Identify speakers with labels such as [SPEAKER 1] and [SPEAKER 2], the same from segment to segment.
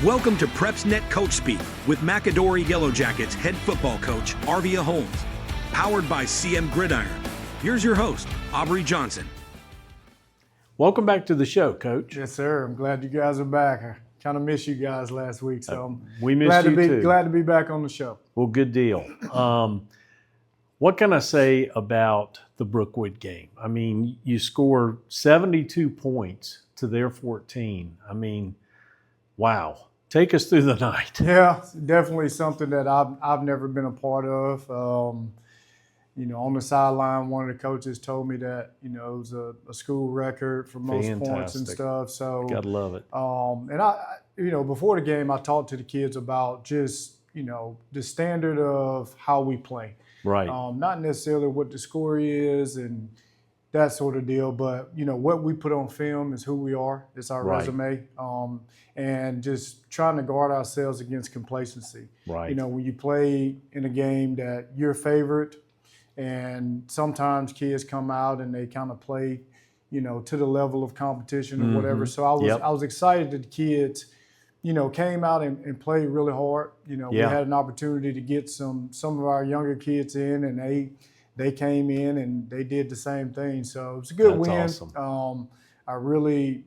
[SPEAKER 1] Welcome to PrepsNet Coach Speak with McAdory Yellow Jackets head football coach Aryvia Holmes, powered by CM Gridiron. Here's your host, Aubrey Johnson.
[SPEAKER 2] Welcome back to the show, Coach.
[SPEAKER 3] Yes, sir. I'm glad you guys are back. I kind of missed you guys last week, so
[SPEAKER 2] We missed you too.
[SPEAKER 3] Glad to be back on the show.
[SPEAKER 2] Well, good deal. What can I say about the Brookwood game? I mean, you scored 72 points to their 14. I mean, wow. Take us through the night.
[SPEAKER 3] Yeah, definitely something that I've never been a part of. On the sideline, one of the coaches told me that, it was a school record for most points and stuff. So
[SPEAKER 2] gotta love it.
[SPEAKER 3] And I before the game, I talked to the kids about just, the standard of how we play.
[SPEAKER 2] Right.
[SPEAKER 3] Not necessarily what the score is and that sort of deal, but what we put on film is who we are. It's our resume, and just trying to guard ourselves against complacency.
[SPEAKER 2] Right.
[SPEAKER 3] When you play in a game that you're favored, and sometimes kids come out and they kind of play, to the level of competition or whatever. So I was excited that the kids, came out and played really hard. We had an opportunity to get some of our younger kids in, and they came in and they did the same thing. So it was a good win.
[SPEAKER 2] Awesome.
[SPEAKER 3] I really,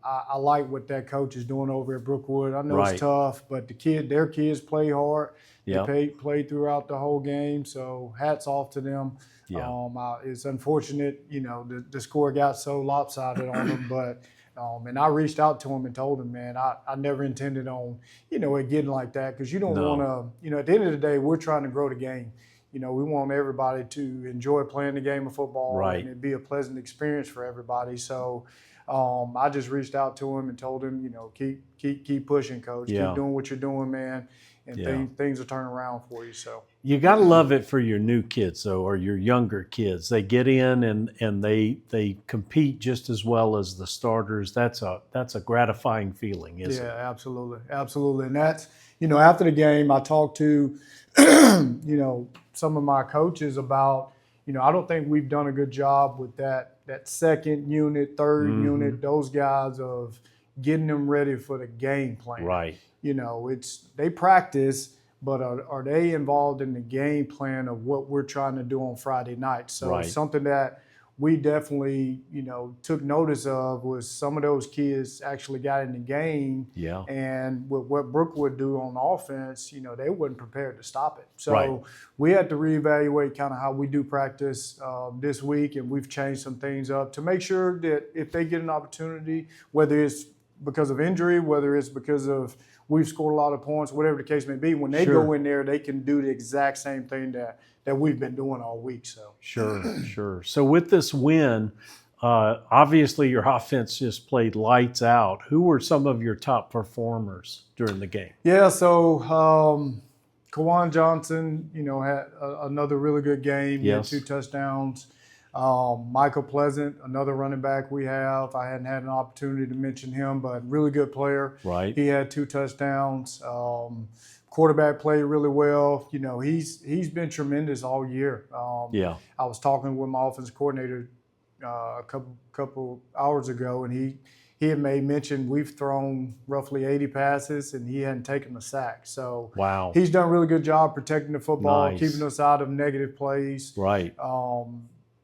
[SPEAKER 3] I like what that coach is doing over at Brookwood. I know it's tough, but their kids play hard. They played throughout the whole game. So hats off to them.
[SPEAKER 2] Yeah.
[SPEAKER 3] It's unfortunate, the score got so lopsided on them, but and I reached out to him and told him, man, I never intended on, it getting like that, because you don't want to, at the end of the day, we're trying to grow the game. We want everybody to enjoy playing the game of football and it be a pleasant experience for everybody. So I just reached out to him and told him, keep pushing, Coach. Keep doing what you're doing, man. And things will turn around for you. So
[SPEAKER 2] you got to love it for your new kids, though, or your younger kids. They get in and they compete just as well as the starters. That's a gratifying feeling, isn't it?
[SPEAKER 3] Yeah, absolutely. And that's, after the game, I talked to, some of my coaches about, I don't think we've done a good job with that second unit, third unit, those guys, of getting them ready for the game plan.
[SPEAKER 2] Right.
[SPEAKER 3] They practice, but are they involved in the game plan of what we're trying to do on Friday night? So it's something that we definitely, took notice of, was some of those kids actually got in the game. Yeah. And with what Brookwood do on offense, they wasn't prepared to stop it. So we had to reevaluate kind of how we do practice this week, and we've changed some things up to make sure that if they get an opportunity, whether it's because of injury, whether it's because of we've scored a lot of points, whatever the case may be, when they go in there, they can do the exact same thing that we've been doing all week. So
[SPEAKER 2] Sure. So with this win, obviously your offense just played lights out. Who were some of your top performers during the game?
[SPEAKER 3] Yeah, so Kawan Johnson, had another really good game. He had 2 touchdowns. Michael Pleasant, another running back we have. I hadn't had an opportunity to mention him, but really good player.
[SPEAKER 2] Right.
[SPEAKER 3] He had 2 touchdowns. Quarterback played really well. He's been tremendous all year. I was talking with my offensive coordinator a couple hours ago, and he had made mention we've thrown roughly 80 passes, and he hadn't taken a sack. So he's done a really good job protecting the football, keeping us out of negative plays.
[SPEAKER 2] Right.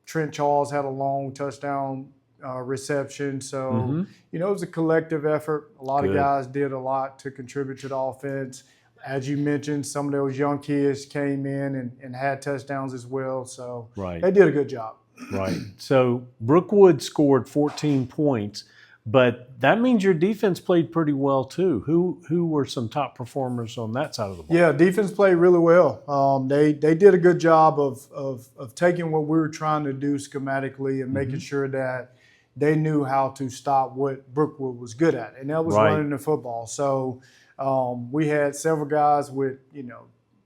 [SPEAKER 3] Trent Charles had a long touchdown reception. So, it was a collective effort. A lot of guys did a lot to contribute to the offense. As you mentioned, some of those young kids came in and had touchdowns as well. So they did a good job.
[SPEAKER 2] Right. So Brookwood scored 14 points, but that means your defense played pretty well too. Who were some top performers on that side of the ball?
[SPEAKER 3] Yeah, defense played really well. They did a good job of taking what we were trying to do schematically and making sure that they knew how to stop what Brookwood was good at, and that was running the football. So we had several guys with,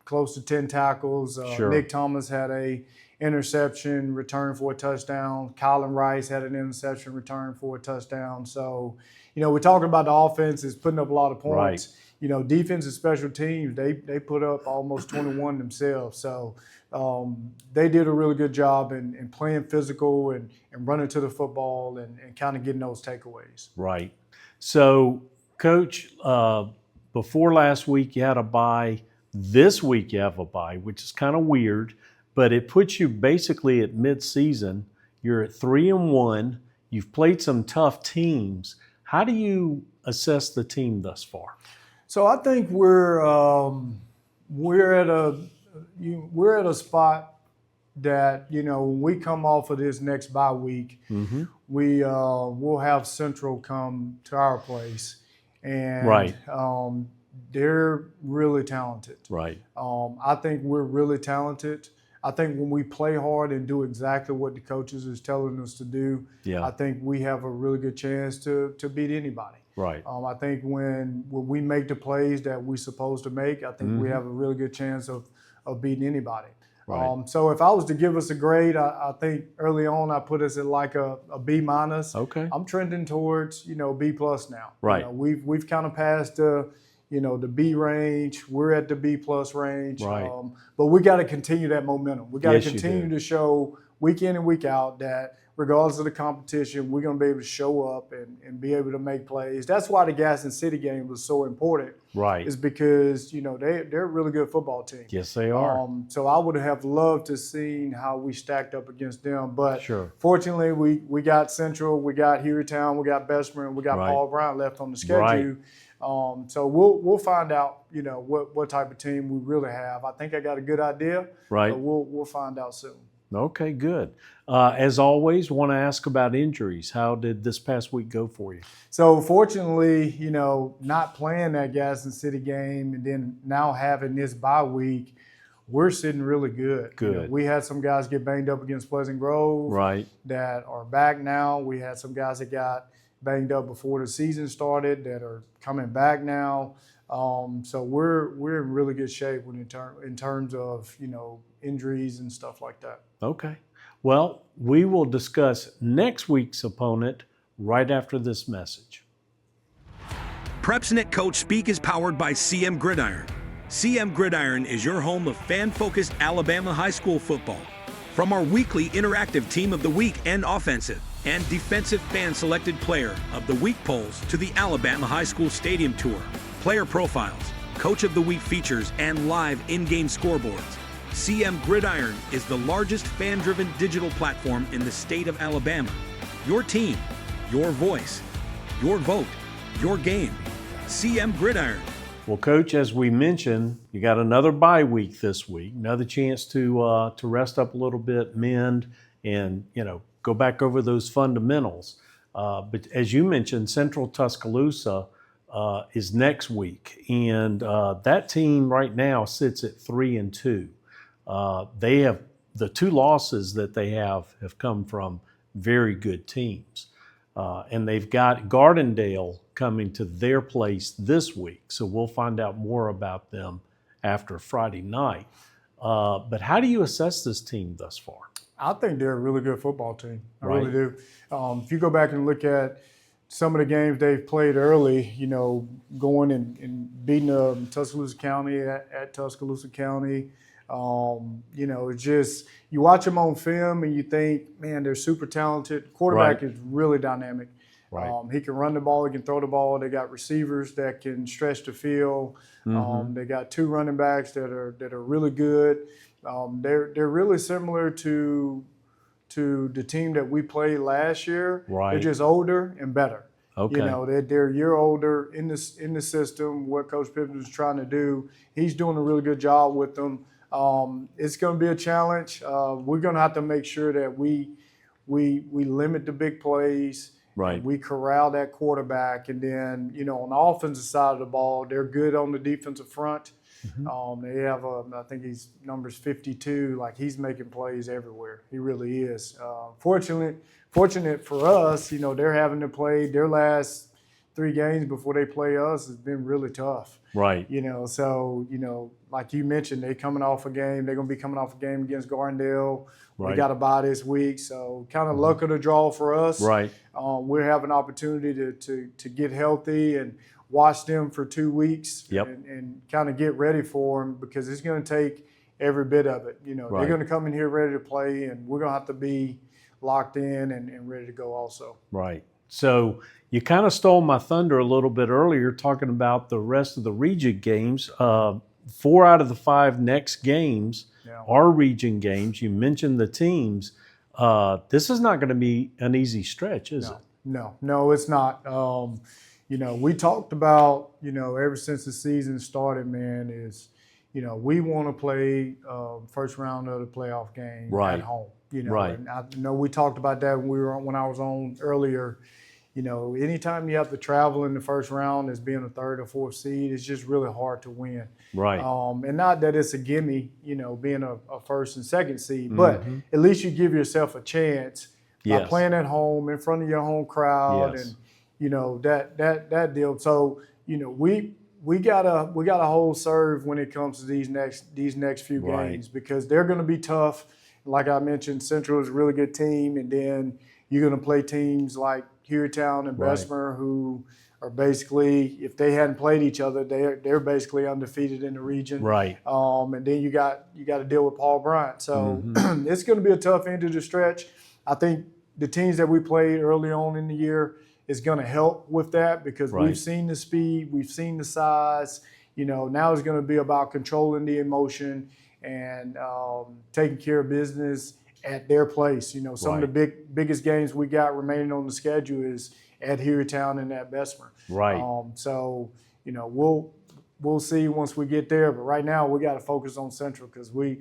[SPEAKER 3] close to 10 tackles. Nick Thomas had a interception return for a touchdown. Colin Rice had an interception return for a touchdown. So, we're talking about the offense is putting up a lot of points. Defense and special teams, they put up almost 21 themselves. So they did a really good job in playing physical and running to the football and kind of getting those takeaways.
[SPEAKER 2] Right. So, Coach, before last week you had a bye. This week you have a bye, which is kind of weird, but it puts you basically at mid-season. You're at 3-1. You've played some tough teams. How do you assess the team thus far?
[SPEAKER 3] So I think we're at a spot that, when we come off of this next bye week, we'll have Central come to our place, and they're really talented.
[SPEAKER 2] Right.
[SPEAKER 3] I think we're really talented. I think when we play hard and do exactly what the coaches is telling us to do, I think we have a really good chance to beat anybody.
[SPEAKER 2] Right.
[SPEAKER 3] I think when we make the plays that we're supposed to make, I think we have a really good chance of beating anybody.
[SPEAKER 2] Right.
[SPEAKER 3] So if I was to give us a grade, I think early on I put us at like a B minus.
[SPEAKER 2] Okay.
[SPEAKER 3] I'm trending towards B plus now.
[SPEAKER 2] Right.
[SPEAKER 3] We've kind of passed the B range. We're at the B plus range.
[SPEAKER 2] Right.
[SPEAKER 3] But we got to continue that momentum. We got to
[SPEAKER 2] Yes, you
[SPEAKER 3] continue
[SPEAKER 2] do.
[SPEAKER 3] to show week in and week out that regardless of the competition, we're going to be able to show up and be able to make plays. That's why the Gaston City game was so important.
[SPEAKER 2] Right.
[SPEAKER 3] Is because, they're a really good football team.
[SPEAKER 2] Yes, they are.
[SPEAKER 3] So I would have loved to see how we stacked up against them. But
[SPEAKER 2] Sure.
[SPEAKER 3] fortunately, we got Central, we got Hueytown, we got Bessemer, and we got
[SPEAKER 2] Right.
[SPEAKER 3] Paul Brown left on the schedule. So we'll find out, what type of team we really have. I think I got a good idea.
[SPEAKER 2] Right.
[SPEAKER 3] But we'll find out soon.
[SPEAKER 2] Okay, good. As always, want to ask about injuries. How did this past week go for you?
[SPEAKER 3] So fortunately, not playing that Gaston City game and then now having this bye week, we're sitting really good.
[SPEAKER 2] Good.
[SPEAKER 3] We had some guys get banged up against Pleasant Grove
[SPEAKER 2] Right.
[SPEAKER 3] that are back now. We had some guys that got banged up before the season started that are coming back now. So we're in really good shape in terms of injuries and stuff like that.
[SPEAKER 2] Okay. Well, we will discuss next week's opponent right after this message.
[SPEAKER 1] PrepsNet Coach Speak is powered by CM Gridiron. CM Gridiron is your home of fan-focused Alabama high school football. From our weekly interactive Team of the Week and offensive and defensive fan-selected player of the week polls to the Alabama High School Stadium Tour, player profiles, Coach of the Week features, and live in-game scoreboards, CM Gridiron is the largest fan-driven digital platform in the state of Alabama. Your team, your voice, your vote, your game. CM Gridiron.
[SPEAKER 2] Well, Coach, as we mentioned, you got another bye week this week, another chance to rest up a little bit, mend, and go back over those fundamentals. But as you mentioned, Central-Tuscaloosa is next week, and that team right now sits at 3-2. They have the two losses that they have come from very good teams. And they've got Gardendale coming to their place this week. So we'll find out more about them after Friday night. But how do you assess this team thus far?
[SPEAKER 3] I think they're a really good football team. I
[SPEAKER 2] Right.
[SPEAKER 3] really do. If you go back and look at some of the games they've played early, going and beating Tuscaloosa County at Tuscaloosa County, it's just you watch them on film and you think, man, they're super talented. Quarterback
[SPEAKER 2] Right.
[SPEAKER 3] is really dynamic.
[SPEAKER 2] Right.
[SPEAKER 3] He can run the ball, he can throw the ball. They got receivers that can stretch the field. They got two running backs that are really good. They're really similar to the team that we played last year.
[SPEAKER 2] Right.
[SPEAKER 3] They're just older and better.
[SPEAKER 2] Okay.
[SPEAKER 3] They're a year older in the system. What Coach Pippen is trying to do, he's doing a really good job with them. It's going to be a challenge. We're going to have to make sure that we limit the big plays.
[SPEAKER 2] Right.
[SPEAKER 3] We corral that quarterback, and then on the offensive side of the ball, they're good on the defensive front. They have I think he's numbers 52. Like he's making plays everywhere. He really is. Fortunate for us, they're having to play their last 3 games before they play us has been really tough.
[SPEAKER 2] Right.
[SPEAKER 3] So like you mentioned, they're coming off a game. They're going to be coming off a game against Gardendale.
[SPEAKER 2] Right.
[SPEAKER 3] We got a bye this week, so kind of luck of the draw for us.
[SPEAKER 2] Right.
[SPEAKER 3] We have an opportunity to get healthy and watch them for 2 weeks.
[SPEAKER 2] Yep.
[SPEAKER 3] and kind of get ready for them because it's going to take every bit of it.
[SPEAKER 2] Right.
[SPEAKER 3] They're going to come in here ready to play, and we're going to have to be locked in and ready to go also.
[SPEAKER 2] Right. So you kind of stole my thunder a little bit earlier talking about the rest of the region games. 4 out of the 5 next games are region games. You mentioned the teams. This is not going to be an easy stretch, is it?
[SPEAKER 3] No, it's not. We talked about, ever since the season started, man, is, we want to play first round of the playoff game at home. And I know we talked about that when I was on earlier. Anytime you have to travel in the first round as being a 3rd or 4th seed, it's just really hard to win.
[SPEAKER 2] Right.
[SPEAKER 3] And not that it's a gimme, being a 1st and 2nd seed, but at least you give yourself a chance by playing at home in front of your home crowd and that deal. So we gotta hold serve when it comes to these next few games because they're going to be tough. Like I mentioned, Central is a really good team, and then you're going to play teams like Hueytown and Bessemer, who are basically, if they hadn't played each other, they're basically undefeated in the region.
[SPEAKER 2] Right.
[SPEAKER 3] And then you got to deal with Paul Bryant. So it's going to be a tough end of the stretch. I think the teams that we played early on in the year is going to help with that because we've seen the speed, we've seen the size. Now it's going to be about controlling the emotion and taking care of business at their place. Some of the biggest games we got remaining on the schedule is at Hueytown and at Bessemer. Right. So we'll see once we get there. But right now we got to focus on Central because we're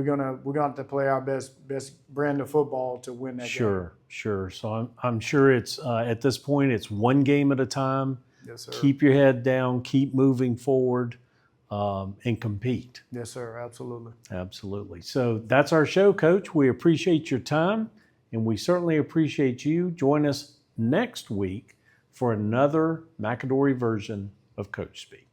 [SPEAKER 3] gonna have to play our best brand of football to win that game. Sure.
[SPEAKER 2] So I'm sure it's at this point it's one game at a time.
[SPEAKER 3] Yes, sir.
[SPEAKER 2] Keep your head down. Keep moving forward. And compete.
[SPEAKER 3] Yes, sir. Absolutely.
[SPEAKER 2] Absolutely. So that's our show, Coach. We appreciate your time, and we certainly appreciate you. Join us next week for another McAdory version of Coach Speak.